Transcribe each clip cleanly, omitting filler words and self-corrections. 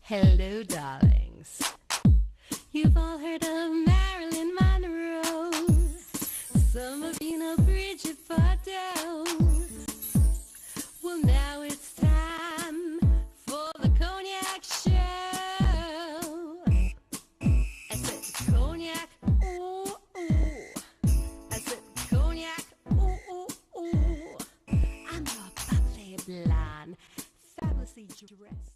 Hello, darlings. You've all heard of Marilyn Monroe. Some of you know Bridget Bardot. Well, now it's time for the Cognac show. I said Cognac, ooh, ooh. I said Cognac, ooh, ooh, ooh. I'm your bubbly blonde, fabulously dressed.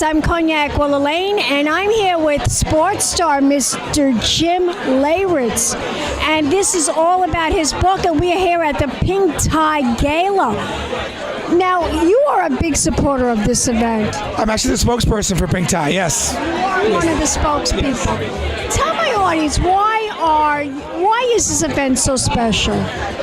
I'm Cognac Wellerlane, and I'm here with sports star Mr. Jim Leyritz. And this is all about his book, and we are here at the Pink Tie Gala. Now, you are a big supporter of this event. I'm actually the spokesperson for Pink Tie, yes. You are one of the spokespeople. Tell my audience, why is this event so special?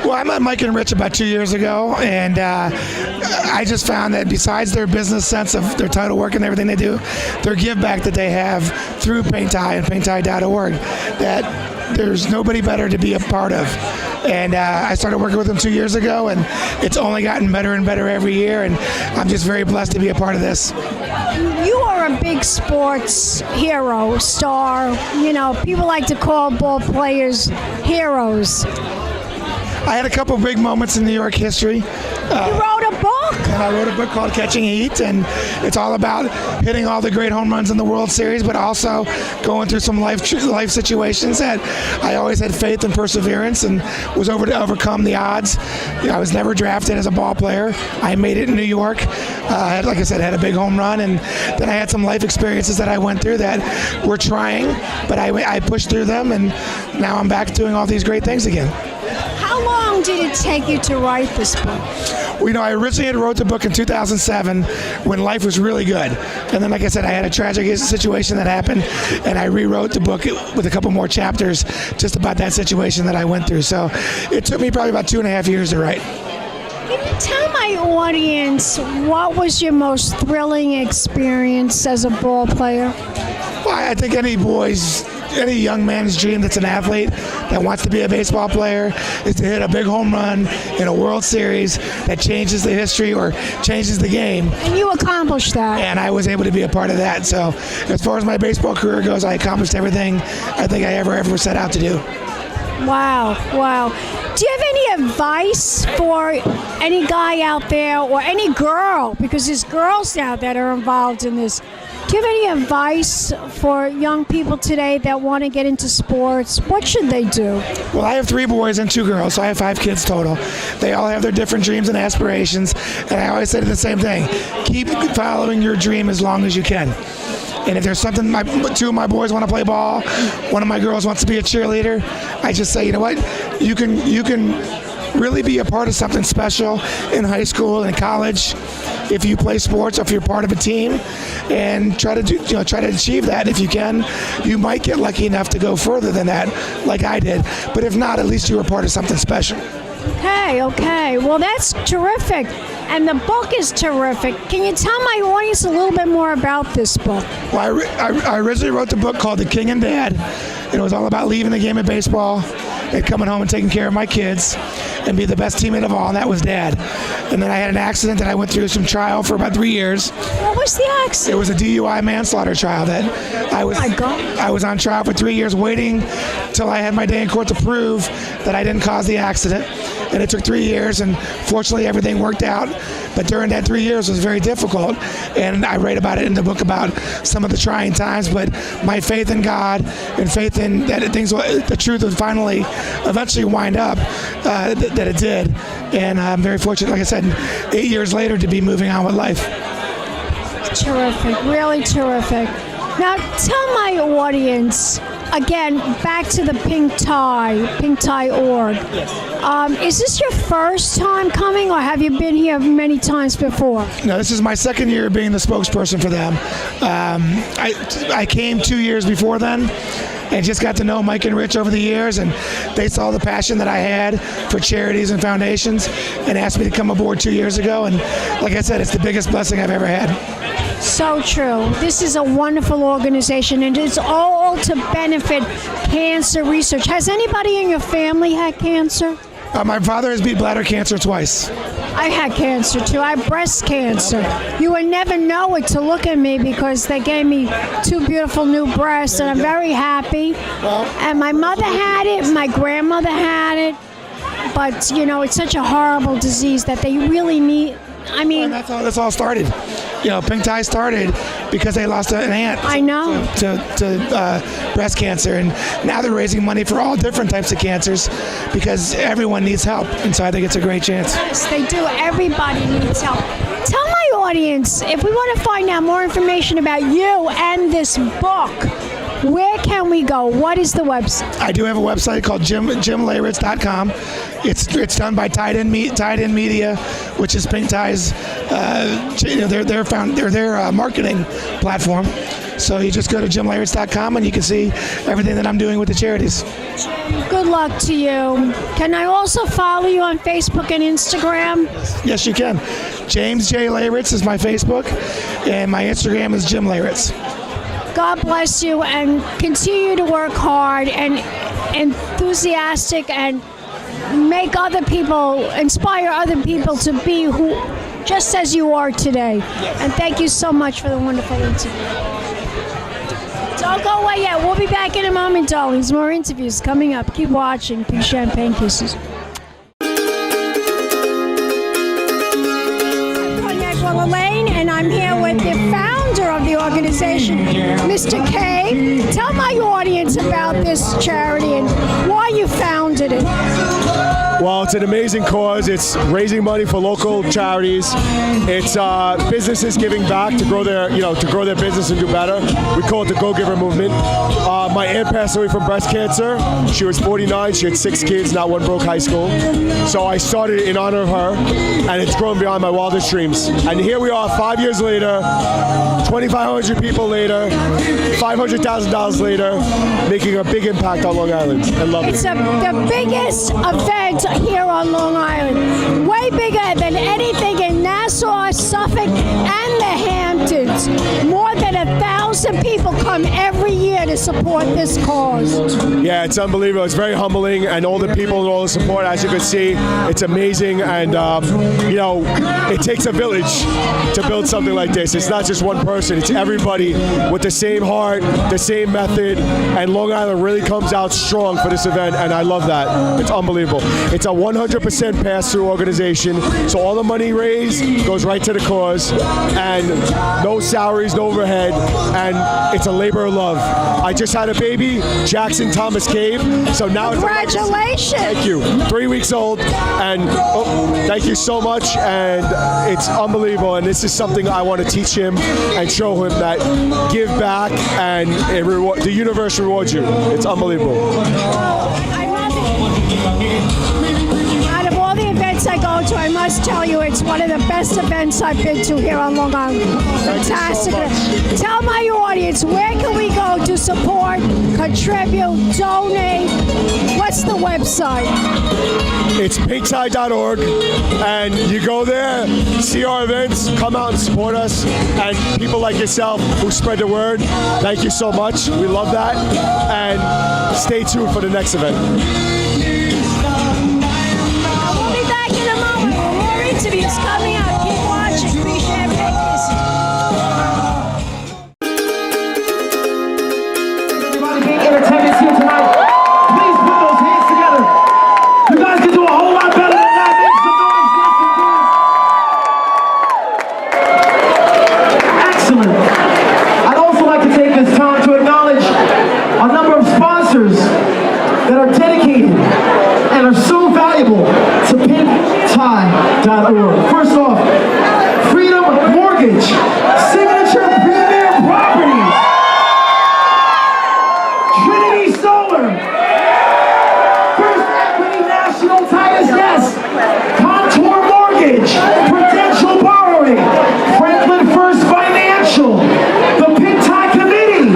Well, I met Mike and Rich about 2 years ago, and I just found that besides their business sense of their title work and everything they do, their give back that they have through Pink Tie and pinktie.org, that there's nobody better to be a part of. And I started working with them 2 years ago, and it's only gotten better and better every year, and I'm just very blessed to be a part of this. You are a big sports hero, star. You know, people like to call ball players heroes. I had a couple big moments in New York history. You wrote a book? And I wrote a book called Catching Heat, and it's all about hitting all the great home runs in the World Series, but also going through some life situations that I always had faith and perseverance and was able to overcome the odds. You know, I was never drafted as a ball player. I made it in New York. Like I said, had a big home run, and then I had some life experiences that I went through that were trying, but I pushed through them, and now I'm back doing all these great things again. How long did it take you to write this book? Well, I originally had wrote the book in 2007 when life was really good. And then, like I said, I had a tragic situation that happened, and I rewrote the book with a couple more chapters just about that situation that I went through. So it took me probably about 2.5 years to write. Can you tell my audience what was your most thrilling experience as a ball player? Well, I think any young man's dream that's an athlete that wants to be a baseball player is to hit a big home run in a World Series that changes the history or changes the game. And you accomplished that. And I was able to be a part of that. So as far as my baseball career goes, I accomplished everything I think I ever set out to do. Wow. Do you have any advice for any guy out there or any girl, because there's girls now that are involved in this? Do you have any advice for young people today that want to get into sports? What should they do? Well, I have 3 boys and 2 girls, so I have 5 kids total. They all have their different dreams and aspirations, and I always say the same thing. Keep following your dream as long as you can. And if there's something, 2 of my boys want to play ball, one of my girls wants to be a cheerleader, I just say, you know what, you can really be a part of something special in high school and college if you play sports or if you're part of a team, and try to achieve that. If you can, you might get lucky enough to go further than that, like I did. But if not, at least you were part of something special. Okay. Well, that's terrific. And the book is terrific. Can you tell my audience a little bit more about this book? Well, I originally wrote the book called The King and Dad. It was all about leaving the game of baseball and coming home and taking care of my kids and be the best teammate of all, and that was Dad. And then I had an accident that I went through some trial for about 3 years. What was the accident? It was a DUI manslaughter trial that I was on trial for 3 years, waiting till I had my day in court to prove that I didn't cause the accident. And it took 3 years, and fortunately everything worked out. But during that 3 years was very difficult, and I write about it in the book about some of the trying times. But my faith in God and faith in that the truth would eventually wind up, that it did. And I'm very fortunate, like I said, 8 years later to be moving on with life. Terrific, really terrific. Now tell my audience, again, back to the Pink Tie org. Yes. Is this your first time coming, or have you been here many times before? No, this is my second year being the spokesperson for them. I came 2 years before then and just got to know Mike and Rich over the years, and they saw the passion that I had for charities and foundations and asked me to come aboard 2 years ago. And like I said, it's the biggest blessing I've ever had. So true. This is a wonderful organization, and it's all to benefit cancer research. Has anybody in your family had cancer? My father has beat bladder cancer twice. I had cancer too. I have breast cancer. You would never know it to look at me because they gave me 2 beautiful new breasts, and I'm very happy. And my mother had it, my grandmother had it, but it's such a horrible disease that they really need. I mean, and that's how this all started. Pink Tie started because they lost an aunt. I know. To breast cancer, and now they're raising money for all different types of cancers because everyone needs help, and so I think it's a great chance. Yes, they do. Everybody needs help. Tell my audience, if we want to find out more information about you and this book, where can we go? What is the website? I do have a website called jimleyritz.com. It's done by Tied In Media, which is Pink Tie's their marketing platform. So you just go to jimleyritz.com and you can see everything that I'm doing with the charities. Good luck to you. Can I also follow you on Facebook and Instagram? Yes, you can. James J. Leyritz is my Facebook, and my Instagram is Jim Leyritz. God bless you, and continue to work hard and enthusiastic, and inspire other people to be who, just as you are today. Yes. And thank you so much for the wonderful interview. Don't go away yet. We'll be back in a moment, darlings. More interviews coming up. Keep watching. Big champagne kisses. I'm Cognac Wellerlane, and I'm here with the founder of the organization. Mr. K, tell my audience about this charity and why you founded it. Well, it's an amazing cause. It's raising money for local charities. It's businesses giving back to grow their, to grow their business and do better. We call it the Go Giver movement. My aunt passed away from breast cancer. She was 49. She had 6 kids. Not one broke high school. So I started in honor of her, and it's grown beyond my wildest dreams. And here we are, 5 years later, 2,500 people later, $500,000 later, making a big impact on Long Island. I love it. It's the biggest event here on Long Island, way bigger than anything in Nassau, Suffolk, and the Hamptons. More than 1,000 people come every year to support this cause. Yeah, it's unbelievable. It's very humbling, and all the people and all the support, as you can see, it's amazing. And it takes a village to build something like this. It's not just one person; it's everybody with the same heart, the same method, and Long Island really comes out strong for this event. And I love that. It's unbelievable. It's a 100% pass-through organization, so all the money raised goes right to the cause, and no salaries, no overhead, and it's a labor of love. I just had a baby, Jackson Thomas Cave, so now congratulations! Thank you. 3 weeks old, and thank you so much, and it's unbelievable, and this is something I want to teach him and show him that give back, and the universe rewards you. It's unbelievable. I love it. Out of all the events I go to, I must tell you, it's one of the best events I've been to here on Long Island. Fantastic. Tell my audience, where can we go to support, contribute, donate? What's the website? It's pinktie.org, and you go there, see our events, come out and support us, and people like yourself who spread the word, thank you so much. We love that, and stay tuned for the next event. We'll be back in a moment. More interviews coming up. Keep watching. Be champagne kisses. Everybody being in attendance here tonight, please put those hands together. You guys can do a whole lot better than that. Make some noise, yes indeed. Excellent. I'd also like to take this time to acknowledge a number of sponsors that are dedicated and are so valuable to pinktie.org. First off, Freedom Mortgage, Signature Premier Properties, Trinity Solar, First Equity National Titus Yes, Contour Mortgage, Prudential Borrowing, Franklin First Financial, the Pink Tie Committee,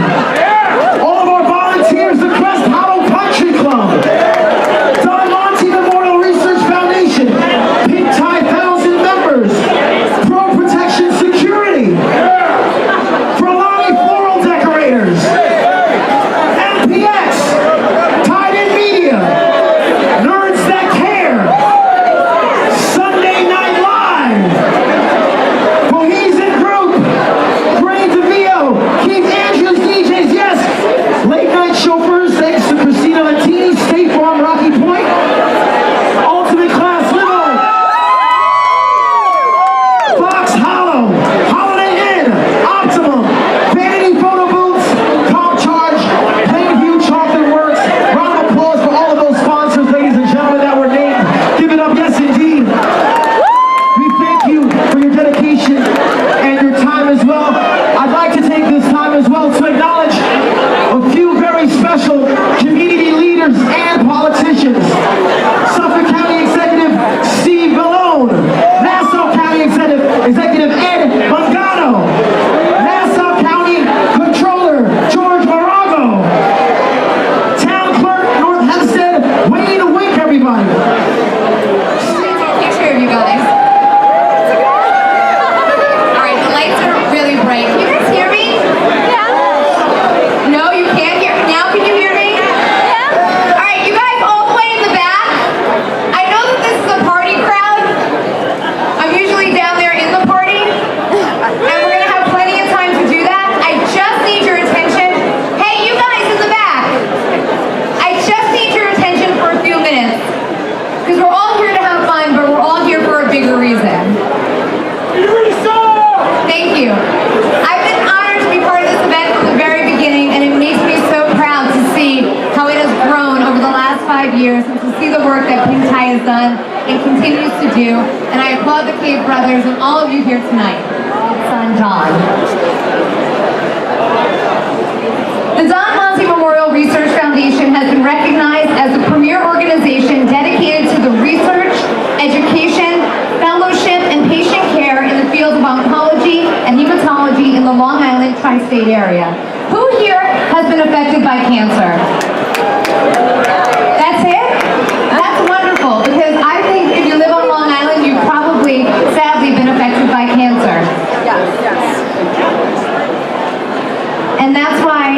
all of our volunteers, the Crest Country Club, Don Monte Memorial Research Foundation, Pink Tie 1,000 members, Pro Protection Security, Prolani Floral Decorators, MPX, Tied In Media, Nerds That Care, Sunday Night Live, Cohesion Group, Gray DeVio, Keith Andrews DJs, yes, Late Night Chauffeurs, thanks to Christina Latini, State Farm, Rocky Point, Ultimate Class Limo, Fox Hollow, Holiday Inn, Optimum, Vanity Photo Booths, Calm Charge, Plainview Chocolate Works. Round of applause for all of those sponsors, ladies and gentlemen, that were named. Give it up, yes indeed. We thank you for your dedication and your time as well. I'd like to take this time as well to acknowledge a few very special community leaders and politicians. Suffolk County Executive Steve Malone, Nassau County Executive Ed Mangano, Nassau County Controller George Morago, Town Clerk North Hempstead Wayne Wink, everybody. Picture of you guys. Alright, the lights are really bright. Can you guys hear me? Yeah. No, you can't hear me. Now can you hear me? Yeah. Alright, you done and continues to do, and I applaud the Cave brothers and all of you here tonight. Son John. The Don Monty Memorial Research Foundation has been recognized as the premier organization dedicated to the research, education, fellowship, and patient care in the field of oncology and hematology in the Long Island tri-state area. Who here has been affected by cancer? That's it? That's wonderful, because I think if you live on Long Island, you've probably, sadly, been affected by cancer. Yes. And that's why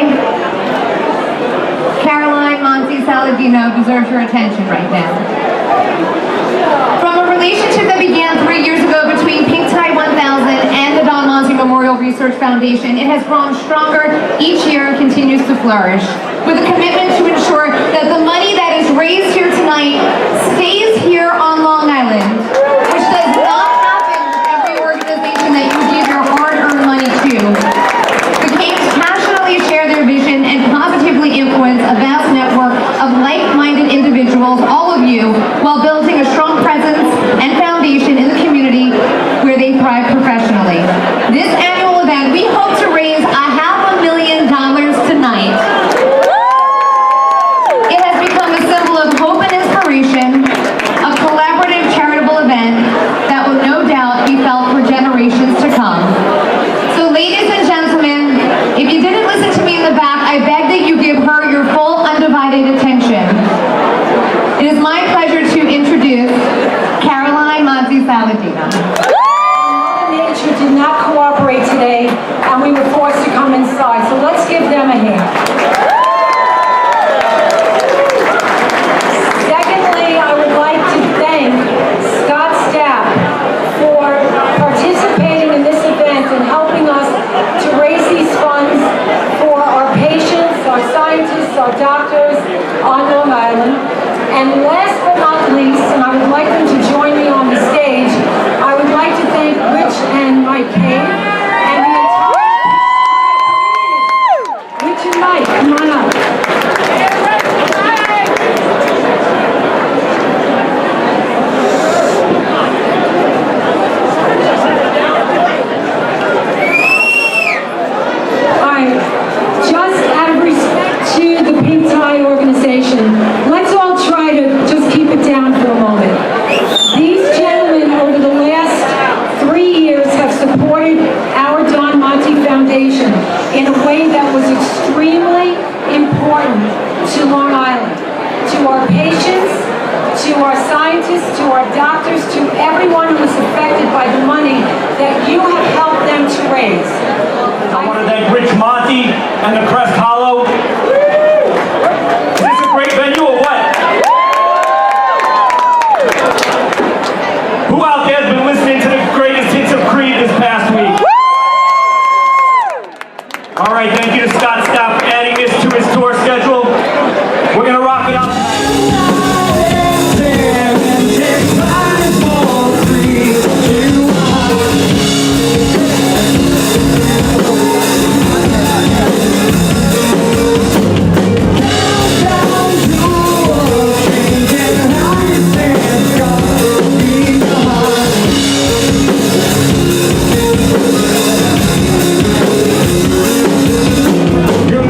Caroline Monty Saladino deserves your attention right now. From a relationship that began 3 years ago between Pink Tie 1000 and the Don Monty Memorial Research Foundation, it has grown stronger each year and continues to flourish, with a commitment to ensure that the money that is raised here tonight stays here on Long Island, which does not happen with every organization that you give your hard-earned money to. The Caves passionately share their vision and positively influence a vast network of like-minded individuals, all of you, while building a strong presence and foundation in the community where they thrive professionally. This annual event, we hope to raise $500,000 tonight. It has become a symbol of hope and inspiration, a collaborative charitable event that will no doubt be felt for generations to come. So ladies and gentlemen, if you didn't listen to me in the back, I beg that you give her your full undivided attention. It is my pleasure to introduce Caroline Monty Saladino. Nature did not cooperate today, and we were forced to come inside, so let's give them a hand. Secondly, I would like to thank Scott Stapp for participating in this event and helping us to raise these funds for our patients, our scientists, our doctors on Long Island. And last but not least, and I would like them to join me on the stage, I would like to thank Rich and Mike Cave and the entire Rich and Mike, come on up. All right, just out of respect to the Pink Tie organization, let's all try to just keep it down for a moment. These gentlemen over the last 3 years have supported our Don Monty Foundation in a way that was extremely important to Long Island, to our patients, to our scientists, to our doctors, to everyone who was affected by the money that you have helped them to raise. I want to thank Rich Monty and the Crest Hollow. Is this a great venue or what? Who out there has been listening to the greatest hits of Creed this past week? All right, thank you to Scott Stapp for adding this to his tour schedule. We're going to rock it out. You're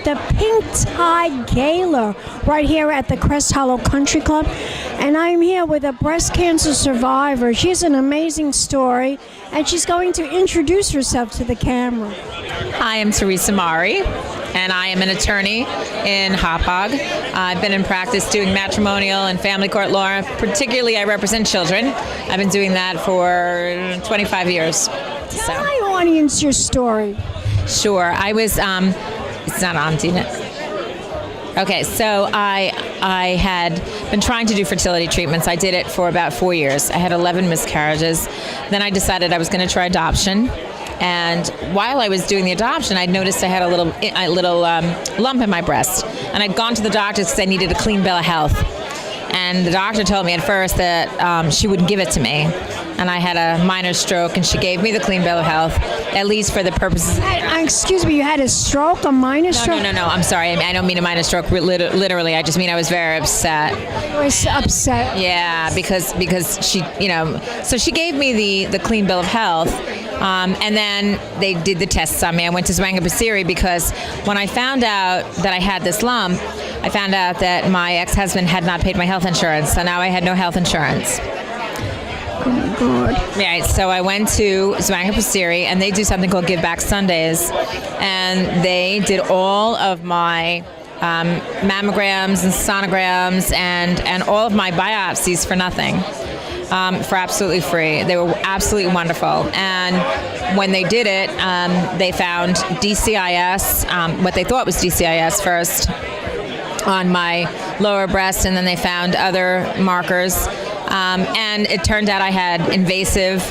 at the Pink Tie Gala right here at the Crest Hollow Country Club. And I'm here with a breast cancer survivor. She has an amazing story, and she's going to introduce herself to the camera. Hi, I'm Theresa, and I am an attorney in Hauppauge. I've been in practice doing matrimonial and family court law. Particularly, I represent children. I've been doing that for 25 years. Tell my audience your story. Sure. I was, it's not on, Tina. Okay, so I had been trying to do fertility treatments. I did it for about 4 years. I had 11 miscarriages. Then I decided I was going to try adoption. And while I was doing the adoption, I noticed I had a little lump in my breast. And I'd gone to the doctor because I needed a clean bill of health. And the doctor told me at first that she wouldn't give it to me. And I had a minor stroke, and she gave me the clean bill of health, at least for the purposes. Excuse me, you had a stroke, a minor stroke? No, I'm sorry. I don't mean a minor stroke literally. I just mean I was very upset. You were upset? Yeah, because she, so she gave me the clean bill of health. And then they did the tests on me. I went to Zwanger-Pesiri because when I found out that I had this lump, I found out that my ex-husband had not paid my health insurance, so now I had no health insurance. Oh my God. Right, so I went to Zwanger-Pesiri, and they do something called Give Back Sundays, and they did all of my mammograms and sonograms and all of my biopsies for nothing. For absolutely free. They were absolutely wonderful. And when they did it, they found DCIS, what they thought was DCIS first, on my lower breast, and then they found other markers. And it turned out I had invasive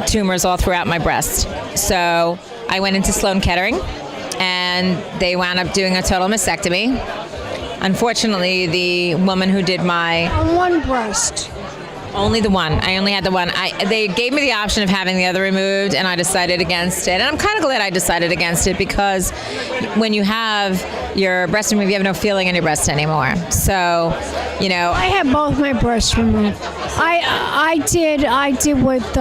tumors all throughout my breast. So I went into Sloan Kettering, and they wound up doing a total mastectomy. Unfortunately, the woman who did my... On one breast. Only the one. I only had the one. They gave me the option of having the other removed, and I decided against it. And I'm kind of glad I decided against it, because when you have your breast removed, you have no feeling in your breast anymore. So, I had both my breasts removed. I did what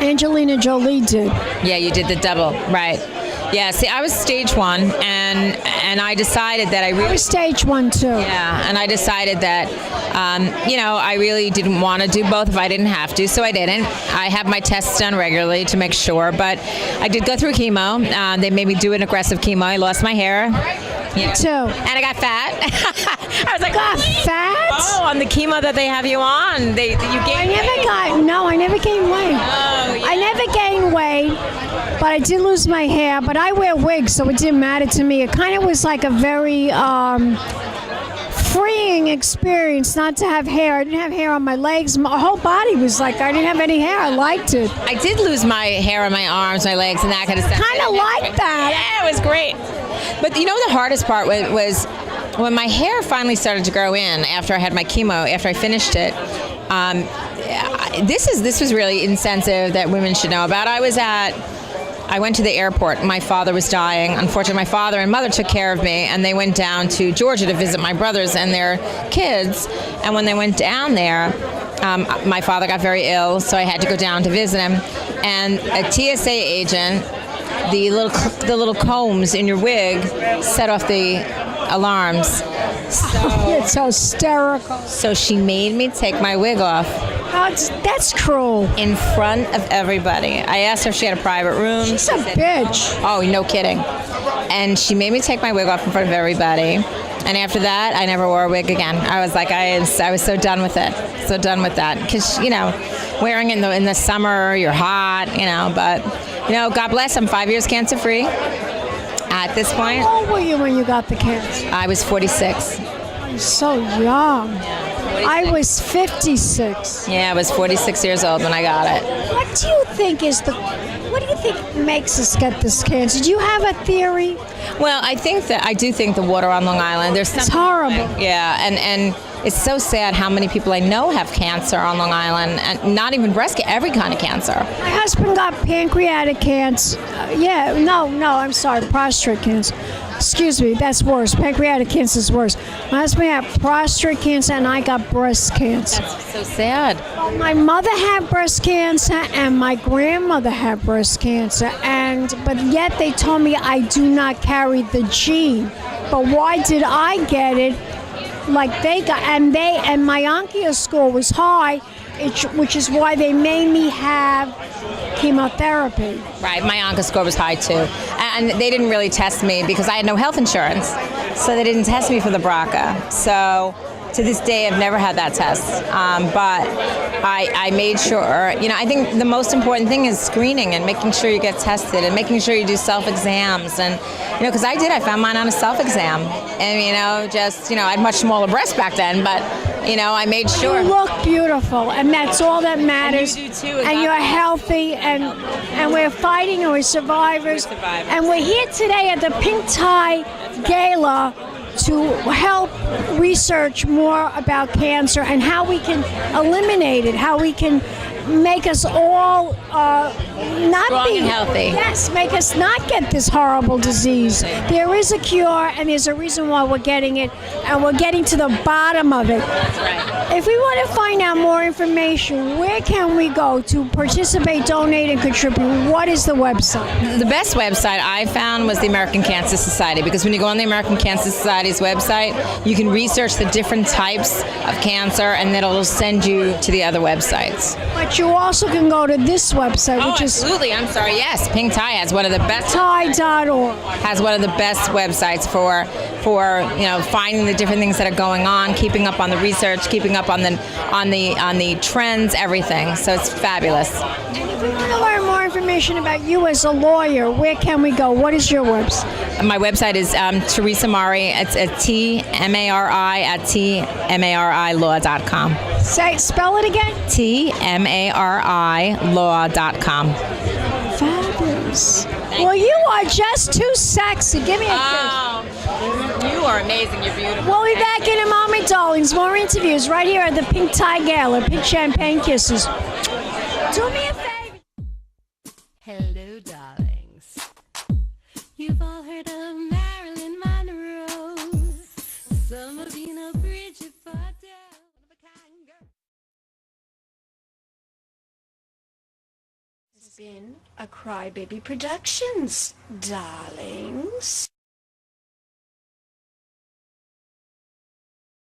Angelina Jolie did. Yeah, you did the double, right? Yeah, see, I was stage 1, and I decided that I was stage 1 too. Yeah, and I decided that, I really didn't want to do both if I didn't have to, so I didn't. I have my tests done regularly to make sure, but I did go through chemo. They made me do an aggressive chemo. I lost my hair. Me too. And I got fat. I was like, got fat? Oh, on the chemo that they have you on. I never gained weight. Oh, yeah. I never gained weight, but I did lose my hair. But I wear wigs, so it didn't matter to me. It kind of was like a very freeing experience not to have hair. I didn't have hair on my legs. My whole body was like, I didn't have any hair. I liked it. I did lose my hair on my arms, my legs, and that kind of stuff. Kind of like that. Yeah, it was great. But the hardest part was when my hair finally started to grow in after I had my chemo, after I finished it. This was really insensitive that women should know about. I went to the airport. My father was dying. Unfortunately, my father and mother took care of me, and they went down to Georgia to visit my brothers and their kids. And when they went down there, my father got very ill, so I had to go down to visit him. And a TSA agent, the little combs in your wig set off the alarms. It's hysterical. So she made me take my wig off. That's cruel. In front of everybody. I asked her if she had a private room. She's a bitch. Oh, no kidding. And she made me take my wig off in front of everybody. And after that, I never wore a wig again. I was like, I was so done with it. So done with that. Because, wearing it in the summer, you're hot, but, God bless, I'm 5 years cancer-free at this point. How old were you when you got the cancer? I was 46. You're so young. I was 56. Yeah, I was 46 years old when I got it. What do you think makes us get this cancer? Do you have a theory? Well, I do think the water on Long Island. It's horrible. Yeah, and it's so sad how many people I know have cancer on Long Island, and not even breast cancer, every kind of cancer. My husband got pancreatic cancer. I'm sorry, prostate cancer. Excuse me, that's worse. Pancreatic cancer is worse. My husband had prostate cancer, and I got breast cancer. That's so sad. My mother had breast cancer and my grandmother had breast cancer, but yet they told me I do not carry the gene. But why did I get it? Like they got, and my Onkyo score was high, which is why they made me have chemotherapy. Right, my Onco score was high too. And they didn't really test me because I had no health insurance. So they didn't test me for the BRCA. So to this day, I've never had that test. But I made sure, I think the most important thing is screening and making sure you get tested and making sure you do self-exams. And, because I found mine on a self-exam. And, I had much smaller breasts back then, but, I made sure. You look beautiful, and that's all that matters. And you do too. And you're healthy, and we're fighting, and we're survivors. And we're here today at the Pink Tie Gala to help research more about cancer and how we can eliminate it, how we can make us all not strong be and healthy. Yes, make us not get this horrible disease. There is a cure, and there's a reason why we're getting it, and we're getting to the bottom of it. That's right. If we want to find out more information, where can we go to participate, donate, and contribute? What is the website? The best website I found was the American Cancer Society, because when you go on the American Cancer Society's website, you can research the different types of cancer, and then it'll send you to the other websites. But you also can go to this website, which is absolutely. I'm sorry. Yes, Pink Tie has one of the best. Tie.org has one of the best websites for finding the different things that are going on, keeping up on the research, keeping up on the trends, everything. So it's fabulous. If we want to learn more information about you as a lawyer, where can we go? What is your website? My website is Theresa Mari. It's at TMARI at TMARIlaw.com. Spell it again. TMARIlaw.com. Fabulous. Well, you are just too sexy. Give me a kiss. You are amazing. You're beautiful. We'll be back in a moment, darlings. More interviews right here at the Pink Tie Gala. Pink champagne kisses. Do me a favor. Hello, darlings. You've all heard of Marilyn Monroe. Some of you know Bridget Fordell. One of a kind girl. This has been a Crybaby Productions, darlings.